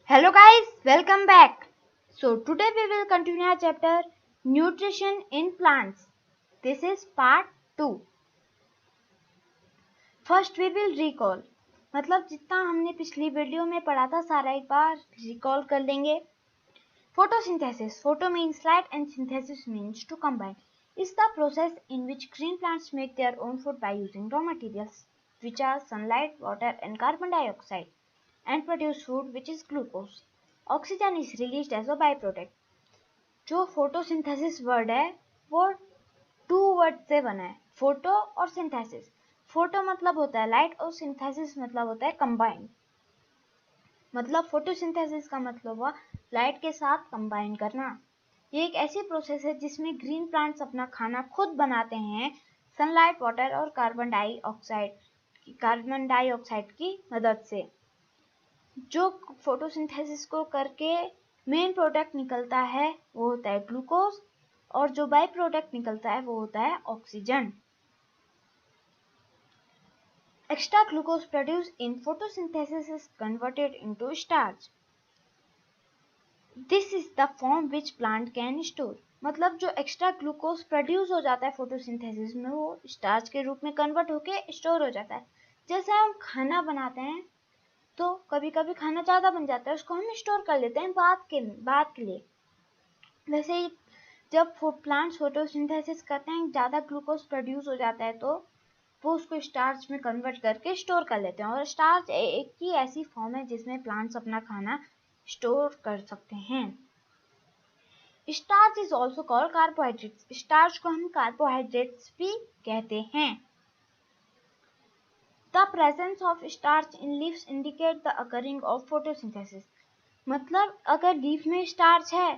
Hello guys, welcome back. So today we will continue our chapter Nutrition in Plants. This is part 2. First we will recall. मतलब जितना हमने पिछली video में पढ़ा था सारा एक बार रिकॉल कर लेंगे. Photosynthesis. Photo means light and synthesis means to combine. Is the process in which green plants make their own food by using raw materials which are sunlight, water and carbon dioxide and produce food which is glucose. Oxygen is released as a byproduct. जो photosynthesis word है वो 2 word से बना है, photo और synthesis. Photo मतलब होता है लाइट और सिंथेसिस मतलब होता है कंबाइन. मतलब फोटोसिंथेसिस का मतलब हुआ लाइट के साथ कंबाइन करना. ये एक ऐसी प्रोसेस है जिसमें ग्रीन प्लांट्स अपना खाना खुद बनाते हैं सनलाइट, वाटर और कार्बन डाइऑक्साइड की मदद से. जो फोटोसिंथेसिस को करके मेन प्रोडक्ट निकलता है वो होता है ग्लूकोज और जो बाय प्रोडक्ट निकलता है वो होता है oxygen. Extra glucose produce in photosynthesis is converted into starch. This is the form which plant can store. मतलब जो एक्स्ट्रा ग्लूकोज प्रोड्यूस हो जाता है फोटोसिंथेसिस में वो स्टार्च के रूप में कन्वर्ट होके स्टोर हो जाता है. जैसे हम खाना बनाते हैं तो कभी कभी खाना ज़्यादा बन जाता है, उसको हम स्टोर कर लेते हैं बाद के लिए. वैसे ही जब प्लांट्स फोटोसिंथेसिस करते हैं ज़्यादा ग्लूकोज प्रोड्यूस हो जाता है तो वो उसको स्टार्च में कन्वर्ट करके स्टोर कर लेते हैं. और स्टार्च एक ही ऐसी फॉर्म है जिसमें प्लांट्स अपना खाना स्टोर कर सकते हैं. Starch is also called carbohydrates. Starch को हम कार्बोहाइड्रेट्स भी कहते हैं. The presence of starch in leaves indicate the occurring of photosynthesis. मतलब अगर लीफ में स्टार्च है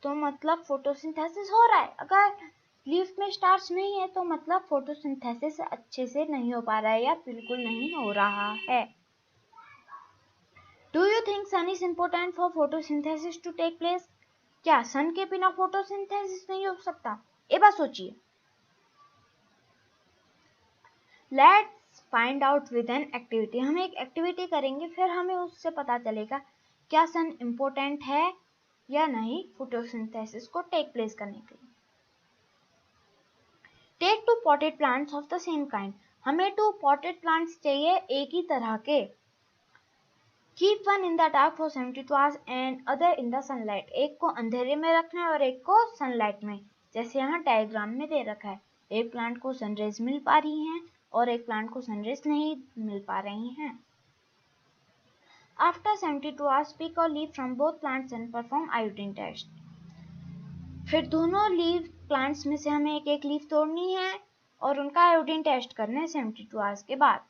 तो मतलब फोटोसिंथेसिस हो रहा है. अगर लीफ में स्टार्च नहीं है तो मतलब फोटोसिंथेसिस अच्छे से नहीं हो पा रहा है या बिल्कुल नहीं हो रहा है. Do you think sun is important for photosynthesis to take place? क्या सन के बिना फोटोसिंथेसिस नहीं हो सकता? एक बार सोचिए. Let's find out with an activity. हम एक एक्टिविटी करेंगे फिर हमें उससे पता चलेगा क्या सन इम्पोर्टेंट है या नहीं फोटोसिंथेसिस को टेक प्लेस करने के लिए. Take 2 potted plants of the same kind. हमें 2 पॉटेड प्लांट्स चाहिए एक ही तरह के. Keep one in the dark for 72 hours and other in the sunlight. एक को अंधेरे में रखना है और एक को सनलाइट में. जैसे यहाँ डायग्राम में दे रखा है. एक प्लांट को सनरेज मिल पा रही हैं और एक प्लांट को सनरेज नहीं मिल पा रही हैं. After 72 hours, pick a leaf from both plants and perform iodine test. फिर दोनों लीव प्लांट्स में से हमें एक एक लीफ तोड़नी है और उनका आयोडीन टेस्ट करना है 72 आवर्स के बाद.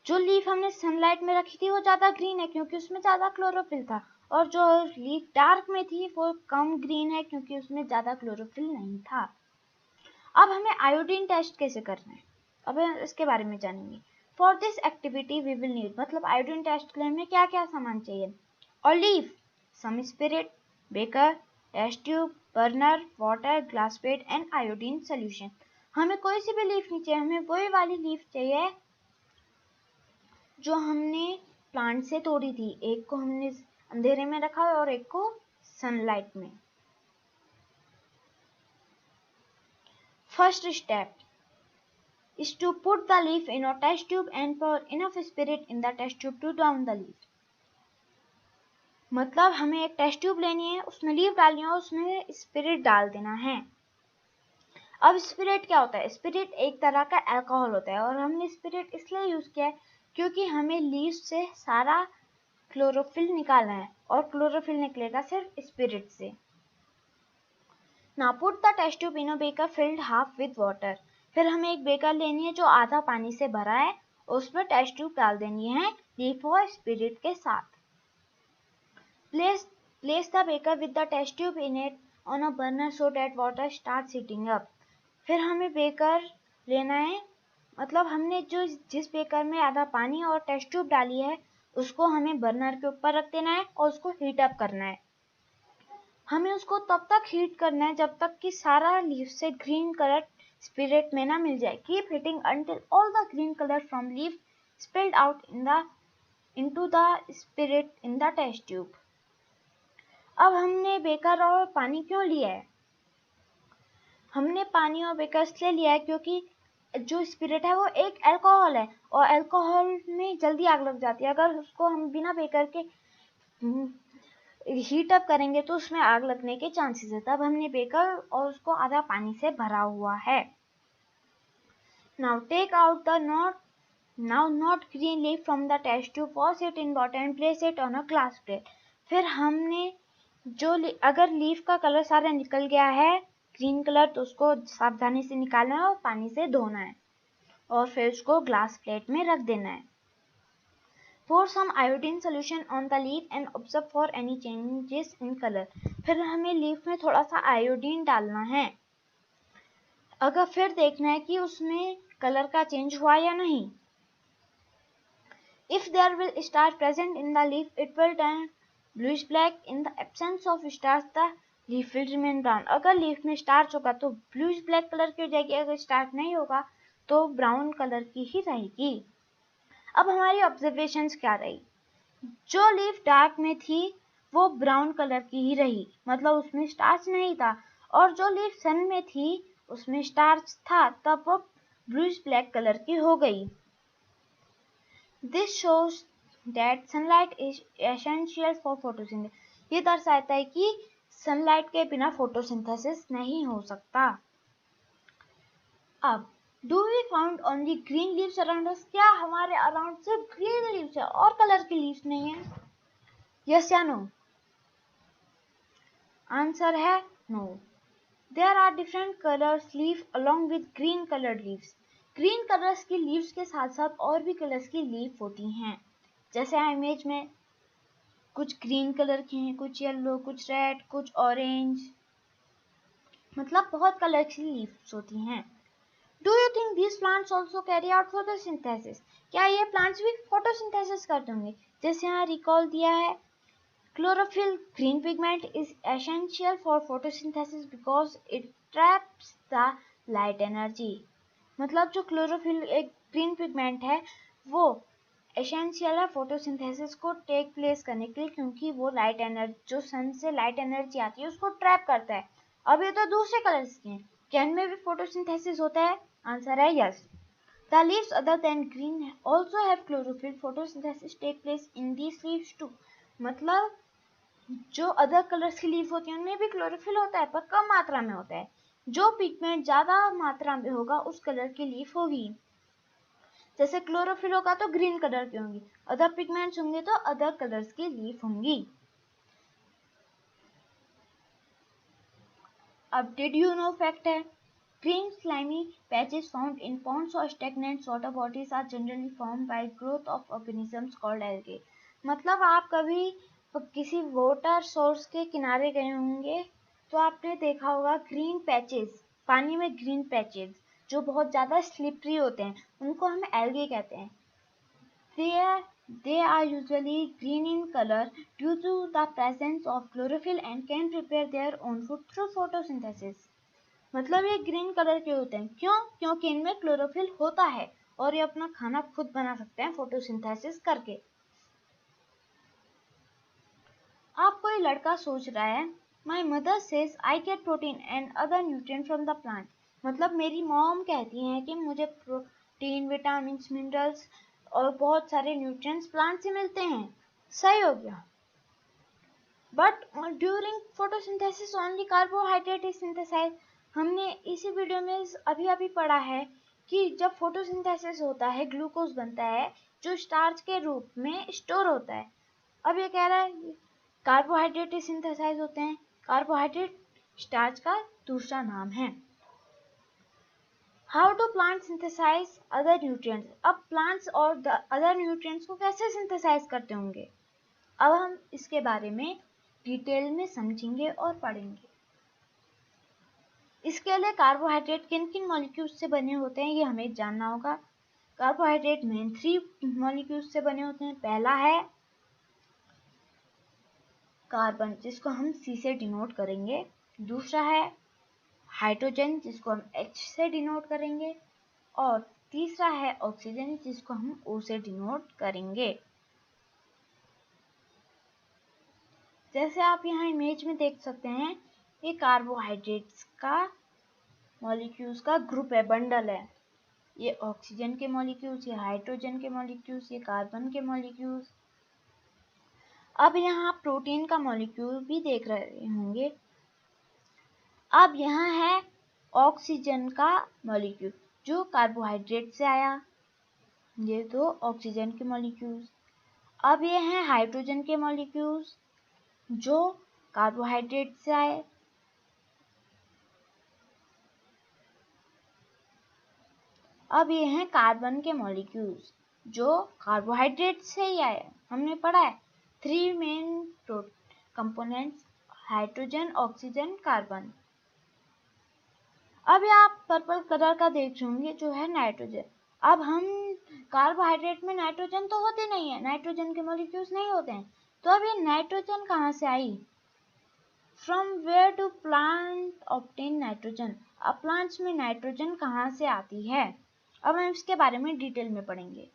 जो लीफ हमने सनलाइट में रखी थी वो ज़्यादा ग्रीन है क्योंकि उसमें ज़्यादा क्लोरोफिल था और जो लीफ डार्क में थी वो कम ग्रीन है क्योंकि उसमें ज़्यादा क्लोरोफिल नहीं था. अब हमें आयोडीन टेस्ट कैसे करना है अब इसके बारे में जानेंगे. For this activity we will need. मतलब आयोडीन टेस्ट के लिए हमें क्या क्या सामान चाहिए. Olive, some spirit, beaker, test tube, burner, water, glass plate and iodine solution. हमें कोई सी भी लीफ नहीं चाहिए, हमें वही वाली लीफ चाहिए जो हमने प्लांट से तोड़ी थी. एक को हमने अंधेरे में रखा और एक को सनलाइट में. First step is to put the leaf in a test tube and pour enough spirit in the test tube to drown the leaf. मतलब हमें एक टेस्ट ट्यूब लेनी है, उसमें लीफ डालनी है और उसमें स्पिरिट डाल देना है. अब स्पिरिट क्या होता है. स्पिरिट एक तरह का अल्कोहल होता है और हमने स्पिरिट इसलिए यूज किया है क्योंकि हमें लीफ से सारा क्लोरोफिल निकालना है और क्लोरोफिल निकलेगा सिर्फ स्पिरिट से. Now put the test tube in a beaker filled half with water. फिर हमें एक बेकर लेनी है जो आधा पानी से भरा है और उसमें टेस्ट ट्यूब डाल देनी है लीफ और स्पिरिट के साथ. Place the beaker with the test tube in it on a burner so that water starts heating up. फिर हमें बेकर लेना है. मतलब हमने जिस बेकर में आधा पानी और टेस्ट ट्यूब डाली है उसको हमें बर्नर के ऊपर रख देना है और उसको हीट अप करना है. हमें उसको तब तक हीट करना है जब तक कि सारा लीफ से ग्रीन कलर स्पिरिट में ना मिल जाए. Keep heating until all the green color from leaf spilled out into the spirit in the test tube. अब हमने बेकर और पानी क्यों लिया है? हमने पानी और बेकर इसलिए लिया है क्योंकि जो स्पिरिट है वो एक अल्कोहल है और अल्कोहल में जल्दी आग लग जाती है। अगर उसको हम बिना बेकर के हीट अप करेंगे तो उसमें आग लगने के चांसेस है। तब हमने बेकर और उसको आधा पानी से भरा हुआ है। Now take out the not green leaf from the test tube, wash it in water and place it on a glass plate. फिर हमने अगर लीफ का कलर सारा निकल गया है ग्रीन कलर तो उसको सावधानी से निकालना है और पानी से धोना है और फिर उसको ग्लास प्लेट में रख देना है। Pour some iodine solution on the leaf and observe for any changes in color. फिर हमें लीफ में थोड़ा सा आयोडीन डालना है। अगर फिर देखना है कि उसमें कलर का चेंज हुआ या नहीं। If there will star present in the leaf, it will turn bluish black. In the absence of stars, the leaf will remain brown. अगर लीफ में स्टार्च होगा तो ब्लूइश ब्लैक कलर की हो जाएगी, अगर स्टार्च नहीं होगा तो ब्राउन कलर की ही रहेगी। अब हमारी ऑब्जर्वेशंस क्या रही? जो लीफ डार्क में थी वो ब्राउन कलर की ही रही, मतलब उसमें स्टार्च नहीं था, और जो लीफ सन में थी उसमें स्टार्च था, तब वो ब्लूइश ब्लैक कलर की हो गई। This shows that sunlight is essential for photosynthesis. ये दर्शाता है कि सनलाइट के बिना फोटोसिंथेसिस नहीं हो सकता। अब Do we found only green leaves around us? क्या हमारे अराउंड सिर्फ ग्रीन लीव्स है और कलर की लीव्स नहीं है? Yes या no? आंसर है no. There are different colors leaf along with green colored leaves. Green colours की लीव्स के साथ साथ और भी कलर्स की लीफ होती हैं। जैसे इमेज में कुछ ग्रीन कलर की हैं, कुछ येलो, कुछ रेड, कुछ ऑरेंज, मतलब बहुत कलर की लीव्स होती हैं। Do you think these plants also carry out photosynthesis? क्या ये प्लांट्स भी फोटोसिंथेसिस करते होंगे? जैसे यहाँ रिकॉल दिया है, chlorophyll green pigment is essential for photosynthesis because it traps the light energy. मतलब जो क्लोरोफिल एक ग्रीन पिगमेंट है वो एसेंशियल है फोटोसिंथेसिस को टेक प्लेस करने के लिए, क्योंकि वो लाइट एनर्जी जो सन से लाइट एनर्जी आती है उसको ट्रैप करता है। अब ये तो दूसरे कलर्स के हैं, क्या इनमें भी फोटोसिंथेसिस होता है? आंसर है yes. The leaves other than green also have chlorophyll, photosynthesis take place in these leaves too. मतलब जो अदर कलर्स की लीफ होती है उनमें भी क्लोरोफिल होता है पर कम मात्रा में होता है। जो पिगमेंट ज्यादा मात्रा में होगा उस कलर की लीफ होगी। जैसे क्लोरोफिल होगा तो ग्रीन कलर की होंगी, अदर पिगमेंट्स होंगे तो अदर कलर्स की लीफ होंगी। अब डिड यू नो फैक्ट है, green slimy patches found in ponds or stagnant water bodies are generally formed by growth of organisms called algae. मतलब आप कभी किसी वाटर सोर्स के किनारे गए होंगे तो आपने देखा होगा ग्रीन पैचेस, पानी में ग्रीन पैचेस जो बहुत ज्यादा स्लिपरी होते हैं, उनको हम एल्गे कहते हैं। They are usually green in color due to the presence of chlorophyll and can prepare their own food through photosynthesis. मतलब ये ग्रीन कलर के होते हैं, क्यों? क्योंकि इनमें क्लोरोफिल होता है और ये अपना खाना खुद बना सकते हैं फोटोसिंथेसिस करके। आप कोई लड़का सोच रहा है my mother says I get protein and other nutrient from the plant, मतलब मेरी मॉम कहती हैं कि मुझे प्रोटीन, विटामिन, मिनरल्स और बहुत सारे न्यूट्रिएंट्स प्लांट से मिलते हैं। सही हो गया। But during photosynthesis only carbohydrate is synthesize. हमने इसी वीडियो में अभी पढ़ा है कि जब फोटोसिंथेसिस होता है ग्लूकोज बनता है जो स्टार्च के रूप में स्टोर होता है। अब ये कह रहा है कार्बोहाइड्रेट सिंथेसाइज होते हैं, कार्बोहाइड्रेट स्टार्च का दूसरा नाम है। How do plant synthesize other nutrients? अब प्लांट्स और अदर न्यूट्रिएंट्स को कैसे सिंथेसाइज करते होंगे, अब हम इसके बारे में डिटेल में समझेंगे और पढ़ेंगे। इसके लिए कार्बोहाइड्रेट किन किन मॉलिक्यूल्स से बने होते हैं ये हमें जानना होगा। कार्बोहाइड्रेट मेन 3 मॉलिक्यूल्स से बने होते हैं। पहला है कार्बन जिसको हम C से डिनोट करेंगे, दूसरा है हाइड्रोजन जिसको हम H से डिनोट करेंगे, और तीसरा है ऑक्सीजन जिसको हम O से डिनोट करेंगे। जैसे आप यहाँ इमेज में देख सकते हैं, ये कार्बोहाइड्रेट्स का मॉलिक्यूल्स का ग्रुप है, बंडल है। ये ऑक्सीजन के मॉलिक्यूल्स, ये हाइड्रोजन के मॉलिक्यूल्स, ये कार्बन के मॉलिक्यूल्स। अब यहाँ प्रोटीन का मॉलिक्यूल भी देख रहे होंगे। अब यहाँ है ऑक्सीजन का मॉलिक्यूल जो कार्बोहाइड्रेट से आया, ये दो ऑक्सीजन के मॉलिक्यूल्स। अब ये हैं हाइड्रोजन के मॉलिक्यूल्स जो कार्बोहाइड्रेट से आए। अब ये हैं कार्बन के मॉलिक्यूल्स जो कार्बोहाइड्रेट से ही आए। हमने पढ़ा है 3 main components, hydrogen, oxygen, carbon. अब ये आप पर्पल कलर का देख होंगे जो है नाइट्रोजन। अब हम कार्बोहाइड्रेट में नाइट्रोजन तो होते नहीं है, नाइट्रोजन के मॉलिक्यूल्स नहीं होते हैं, तो अब ये नाइट्रोजन कहाँ से आई? From where do plant obtain nitrogen? अब प्लांट्स में नाइट्रोजन कहाँ से आती है? अब हम इसके बारे में डिटेल में पढ़ेंगे।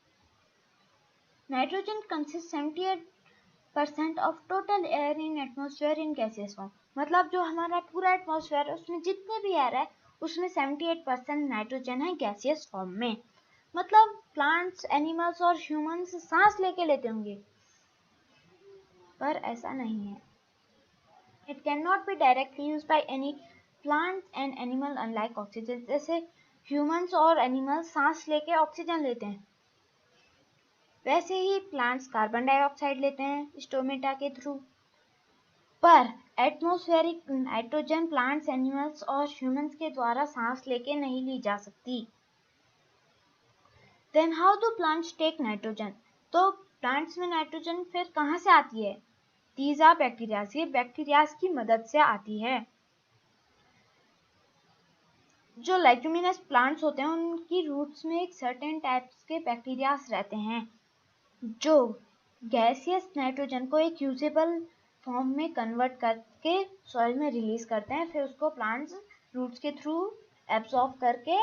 Nitrogen consists 78% of total air in atmosphere in gaseous form। मतलब जो हमारा पूरा एटमॉस्फेयर है उसमें जितने भी एयर है उसमें 78% नाइट्रोजन है गैसियस फॉर्म में। मतलब प्लांट्स, एनिमल्स और ह्यूमंस सांस लेके लेते होंगे, पर ऐसा नहीं है। It cannot be directly used by any plant and animal unlike oxygen। जैसे ह्यूमंस और एनिमल्स सांस लेके ऑक्सीजन लेते हैं, वैसे ही प्लांट्स कार्बन डाइऑक्साइड लेते हैं स्टोमेटा के थ्रू। पर एटमॉस्फेरिक नाइट्रोजन प्लांट्स, एनिमल्स और ह्यूमंस के द्वारा सांस लेके नहीं ली जा सकती। Then how do plants take nitrogen? तो प्लांट्स में नाइट्रोजन फिर कहाँ से आती है? These are bacteria। ये बैक्टीरिया की मदद से आती है। जो लेग्यूमिनस प्लांट्स होते हैं उनकी रूट्स में एक सर्टेन टाइप्स के बैक्टीरिया रहते हैं जो गैसियस नाइट्रोजन को एक यूजेबल फॉर्म में कन्वर्ट करके सॉइल में रिलीज करते हैं। फिर उसको प्लांट्स रूट्स के थ्रू एब्जॉर्ब करके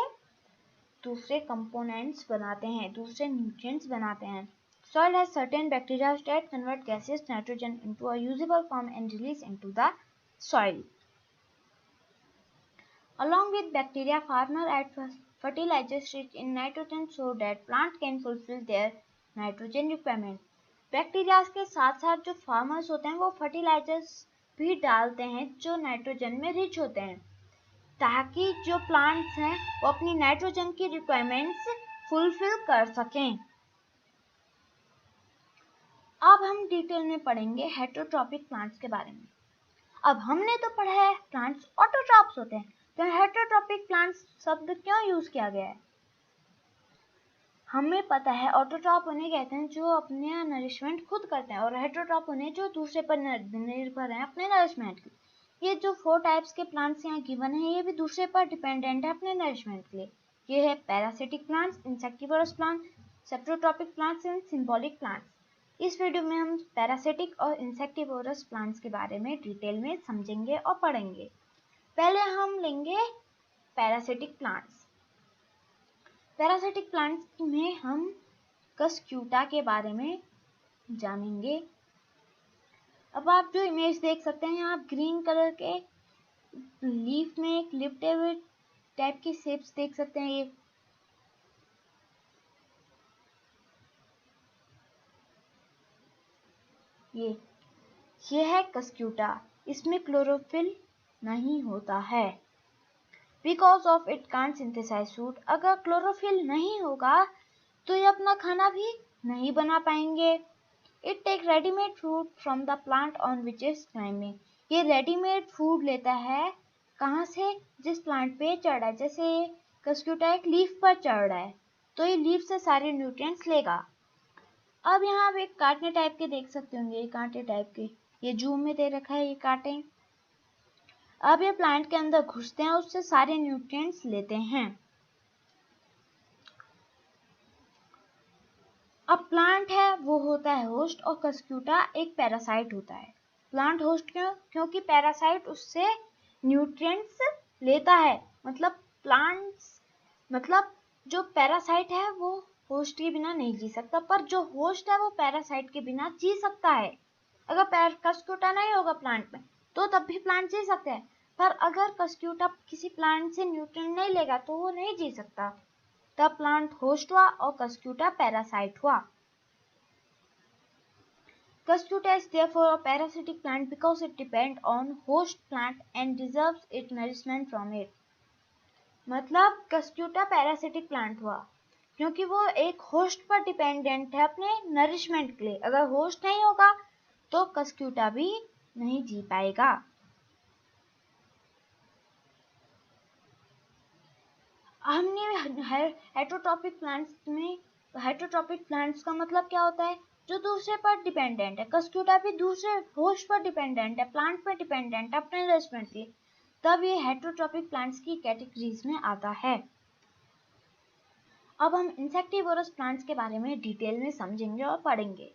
दूसरे कंपोनेंट्स बनाते हैं, दूसरे न्यूट्रिएंट्स बनाते हैं। Soil has certain bacteria that convert gaseous nitrogen into a usable form and release into the soil. Along with bacteria, farmers add fertilizers rich in nitrogen so that plant can fulfill their nitrogen requirement. Bacteria के साथ साथ जो farmers होते हैं वो fertilisers भी डालते हैं जो नाइट्रोजन में रिच होते हैं, ताकि जो प्लांट्स हैं वो अपनी नाइट्रोजन की रिक्वायरमेंट्स फुलफिल कर सकें। अब हम डिटेल में पढ़ेंगे हेटेरोट्रॉपिक प्लांट्स के बारे में। अब हमने तो पढ़ा है प्लांट्स ऑटोट्रॉप्स होते हैं, तो हेटेरोट्रॉपिक प्लांट्स शब्द क्यों यूज किया गया है? हमें पता है ऑटोट्रॉप उन्हें कहते हैं जो अपने नरिशमेंट खुद करते हैं, और हेटेरोट्रॉप उन्हें जो दूसरे पर निर्भर हैं अपने नरिशमेंट के। ये जो 4 टाइप्स के प्लांट्स यहाँ गिवन है ये भी दूसरे पर डिपेंडेंट है अपने नरिशमेंट के लिए। ये है parasitic plants, insectivorous plant, saprotrophic plants and symbolic plants. इस वीडियो में हम पैरासिटिक और इंसेक्टिवोरस प्लांट्स के बारे में डिटेल में समझेंगे और पढ़ेंगे। पहले हम लेंगे पैरासिटिक प्लांट्स। पैरासिटिक प्लांट्स में हम कस्क्यूटा के बारे में जानेंगे। अब आप जो इमेज देख सकते हैं आप ग्रीन कलर के लीफ में एक लिप्टे हुए टाइप की शेप्स देख सकते हैं। ये है कस्क्यूटा। इसमें क्लोरोफिल नहीं होता है। Because of it can't synthesize food. अगर क्लोरोफिल नहीं होगा तो ये अपना खाना भी नहीं बना पाएंगे। It take readymade food from the plant on which is climbing. ये रेडीमेड फूड लेता है कहाँ से? जिस प्लांट पे चढ़ रहा है। जैसे कस्क्यूटा एक लीफ पर चढ़ रहा है तो ये लीफ से सारे न्यूट्रिएंट्स लेगा। अब यहाँ आप एक कांटे टाइप के देख सकते होंगे, ये कांटे टाइप के, ये जूम में दे रखा है ये कांटे। अब ये प्लांट के अंदर घुसते हैं, उससे सारे न्यूट्रिएंट्स लेते हैं। अब प्लांट है वो होता है होस्ट और कस्क्यूटा एक पैरासाइट होता है। प्लांट होस्ट क्यों? क्योंकि पैरासाइट उससे न्यूट्रिएंट्स लेता है। मतलब जो पैरासाइट है वो होस्ट के बिना नहीं जी सकता, पर जो होस्ट है वो पैरासाइट के बिना जी सकता है। अगर कस्क्यूटा नहीं होगा प्लांट में तो तब भी प्लांट जी सकते हैं, पर अगर कस्क्यूटा किसी प्लांट से न्यूट्रिएंट नहीं लेगा तो वो नहीं जी सकता। तब प्लांट होस्ट हुआ और कस्क्यूटा पैरासाइट हुआ। Cuscuta is therefore a parasitic plant because it depends on host plant and deserves its nourishment from it. मतलब कस्क्यूटा पैरासिटिक प्लांट हुआ क्योंकि वो एक होस्ट पर डिपेंडेंट है अपने नरिशमेंट के लिए। अगर होस्ट नहीं होगा तो कस्क्यूटा भी नहीं जी पाएगा। हमने हेटरोट्रॉपिक प्लांट्स में, हेटरोट्रॉपिक प्लांट्स का मतलब क्या होता है? जो दूसरे पर डिपेंडेंट है। कस्क्यूटा भी दूसरे होस्ट पर डिपेंडेंट है, प्लांट पर डिपेंडेंट है अपने नरिशमेंट के लिए, तब ये हेटरोट्रॉपिक प्लांट्स की कैटेगरीज में आता है। अब हम इंसेक्टिवोरस प्लांट्स के बारे में डिटेल में समझेंगे और पढ़ेंगे।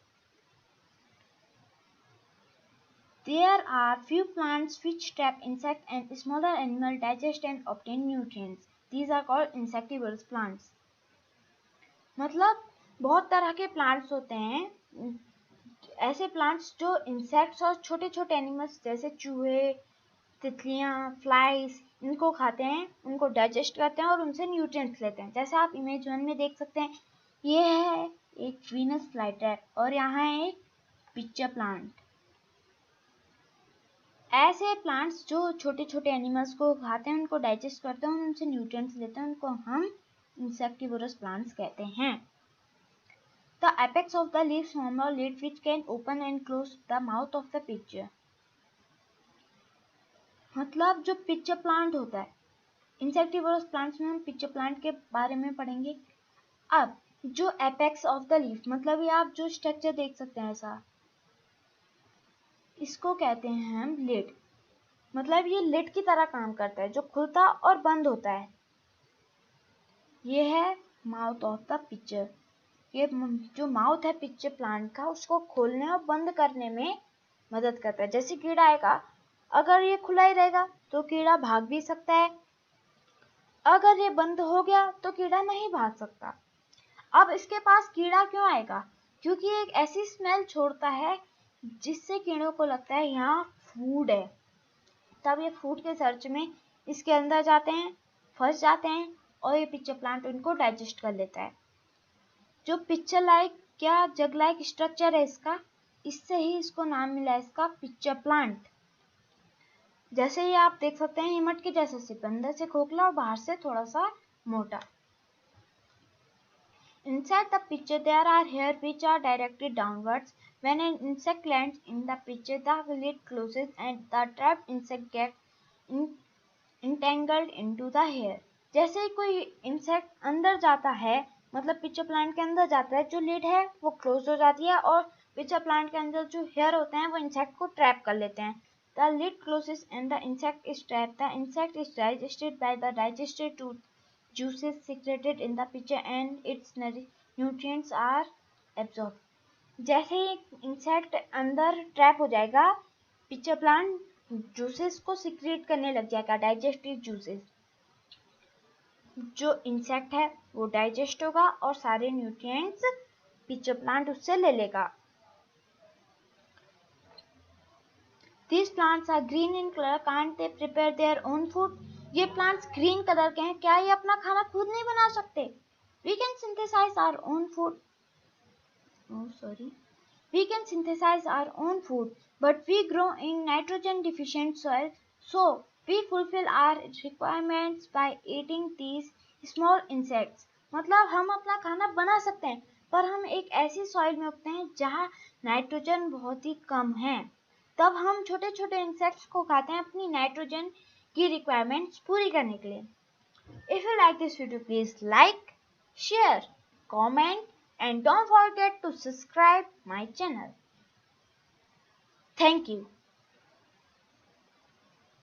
There are few plants which trap insect and smaller animal digest and obtain nutrients. These are called insectivorous plants. मतलब बहुत तरह के प्लांट्स होते हैं, ऐसे प्लांट्स जो इंसेक्ट्स और छोटे छोटे एनिमल्स जैसे चूहे, तितलियां, फ्लाइज इनको खाते हैं, उनको डाइजेस्ट करते हैं और उनसे न्यूट्रिएंट्स लेते हैं। जैसे आप इमेज 1 में देख सकते हैं, ये है एक वीनस फ्लाईट्रैप और यहाँ है एक पिच्चर प्लांट। ऐसे प्लांट्स जो छोटे छोटे एनिमल्स को खाते हैं, उनको डाइजेस्ट करते हैं और उनसे न्यूट्रिएंट्स लेते हैं, उनको हम इंसेक्टिवोरस प्लांट्स कहते हैं। The apex of the leaves form a lid which can open and close the mouth of the pitcher. मतलब जो पिच्चर प्लांट होता है, इंसेक्टिवोरस प्लांट्स में हम पिच्चर प्लांट के बारे में पढ़ेंगे। अब जो एपेक्स ऑफ द लीफ, मतलब ये आप जो स्ट्रक्चर देख सकते हैं ऐसा, इसको कहते हैं हम लिड। मतलब ये लिड की तरह काम करता है जो खुलता और बंद होता है। ये है माउथ ऑफ द पिच्चर। ये जो माउथ है पिच्चर प्लांट का, उसको खोलने और बंद करने में मदद करता है। जैसे कीड़ा आएगा, अगर ये खुला ही रहेगा तो कीड़ा भाग भी सकता है, अगर ये बंद हो गया तो कीड़ा नहीं भाग सकता। अब इसके पास कीड़ा क्यों आएगा? क्योंकि एक ऐसी स्मेल छोड़ता है जिससे कीड़ों को लगता है यहाँ फूड है। तब ये फूड के सर्च में इसके अंदर जाते हैं, फंस जाते हैं और ये पिच्चर प्लांट उनको डाइजेस्ट कर लेता है। जो पिक्चर लाइक क्या जग लाइक स्ट्रक्चर है इसका, इससे ही इसको नाम मिला है इसका पिक्चर प्लांट। जैसे ये आप देख सकते हैं, हिमट के जैसा सिर्फ अंदर से खोखला और बाहर से थोड़ा सा मोटा। Inside the pitcher there are hairs which are directed downwards. When an insect lands in the pitcher, the lid closes and the trapped insect gets entangled into the hair. जैसे ही कोई इंसेक्ट अंदर जाता है, मतलब पिच्चर प्लांट के अंदर जाता है, जो लिड है वो क्लोज हो जाती है और पिच्चर प्लांट के अंदर जो हेयर होते हैं वो इंसेक्ट को ट्रैप कर लेते हैं। The lid closes and the insect is trapped. The insect is digested by the digested juices secreted in the pitcher and its nutrients are absorbed. जैसे ही इंसेक्ट अंदर ट्रैप हो जाएगा, पिच्चर प्लांट जूसेस को secrete करने लग जाएगा, digestive juices. जो insect है वो डाइजेस्ट होगा और सारे न्यूट्रिएंट्स पिच्चर प्लांट उससे ले लेगा। These plants are green in color. Can't they prepare their own food? ये प्लांट्स ग्रीन कलर के हैं, क्या ये अपना खाना खुद नहीं बना सकते? We can synthesize our own food. We can synthesize our own food, but we grow in nitrogen deficient soil, so we fulfill our requirements by eating these small insects. मतलब हम अपना खाना बना सकते हैं, पर हम एक ऐसी सॉइल में उगते हैं जहाँ नाइट्रोजन बहुत ही कम है। तब हम छोटे छोटे इंसेक्ट्स को खाते हैं अपनी नाइट्रोजन की रिक्वायरमेंट्स पूरी करने के लिए। If you like this video, please like, share, comment and don't forget to subscribe my channel. Thank you.